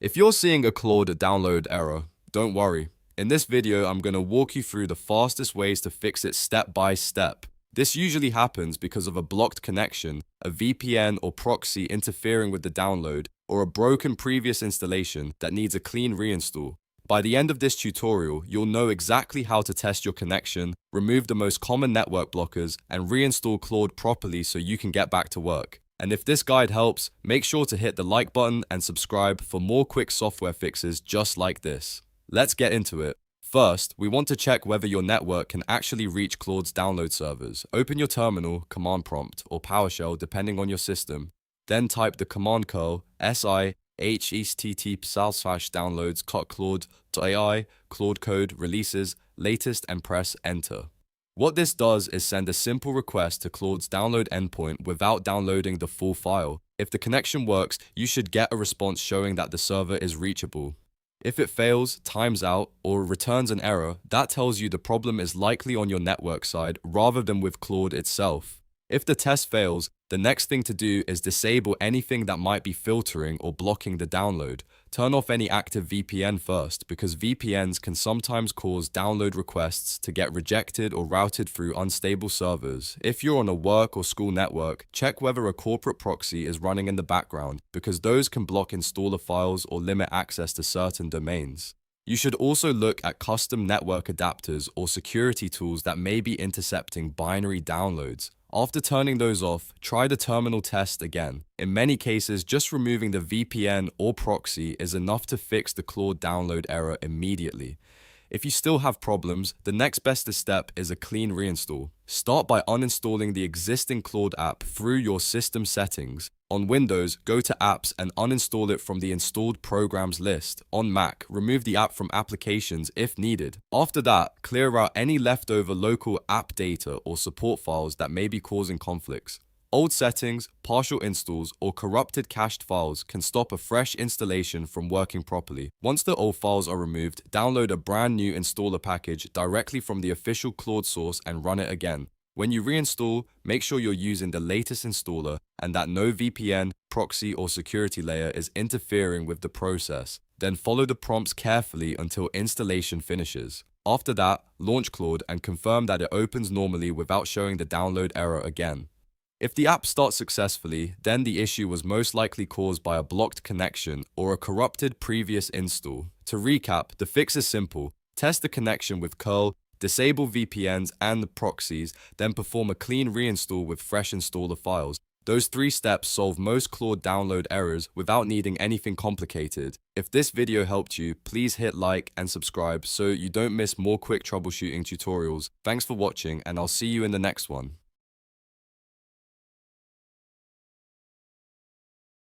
If you're seeing a Claude download error, don't worry. In this video, I'm going to walk you through the fastest ways to fix it step by step. This usually happens because of a blocked connection, a VPN or proxy interfering with the download, or a broken previous installation that needs a clean reinstall. By the end of this tutorial, you'll know exactly how to test your connection, remove the most common network blockers, and reinstall Claude properly so you can get back to work. And if this guide helps, make sure to hit the like button and subscribe for more quick software fixes just like this. Let's get into it. First, we want to check whether your network can actually reach Claude's download servers. Open your terminal, command prompt, or PowerShell depending on your system. Then type the command curl http://downloads claude.ai, Claude code, releases, latest, and press enter. What this does is send a simple request to Claude's download endpoint without downloading the full file. If the connection works, you should get a response showing that the server is reachable. If it fails, times out, or returns an error, that tells you the problem is likely on your network side rather than with Claude itself. If the test fails, the next thing to do is disable anything that might be filtering or blocking the download. Turn off any active VPN first, because VPNs can sometimes cause download requests to get rejected or routed through unstable servers. If you're on a work or school network, check whether a corporate proxy is running in the background, because those can block installer files or limit access to certain domains. You should also look at custom network adapters or security tools that may be intercepting binary downloads. After turning those off, try the terminal test again. In many cases, just removing the VPN or proxy is enough to fix the Claude download error immediately. If you still have problems, the next best step is a clean reinstall. Start by uninstalling the existing Claude app through your system settings. On Windows, go to Apps and uninstall it from the installed programs list. On Mac, remove the app from applications if needed. After that, clear out any leftover local AppData or support files that may be causing conflicts. Old settings, partial installs, or corrupted cached files can stop a fresh installation from working properly. Once the old files are removed, download a brand new installer package directly from the official Claude source and run it again. When you reinstall, make sure you're using the latest installer and that no VPN, proxy, or security layer is interfering with the process. Then follow the prompts carefully until installation finishes. After that, launch Claude and confirm that it opens normally without showing the download error again. If the app starts successfully, then the issue was most likely caused by a blocked connection or a corrupted previous install. To recap, the fix is simple. Test the connection with curl, disable VPNs and the proxies, then perform a clean reinstall with fresh installer files. Those 3 steps solve most Claude download errors without needing anything complicated. If this video helped you, please hit like and subscribe so you don't miss more quick troubleshooting tutorials. Thanks for watching, and I'll see you in the next one.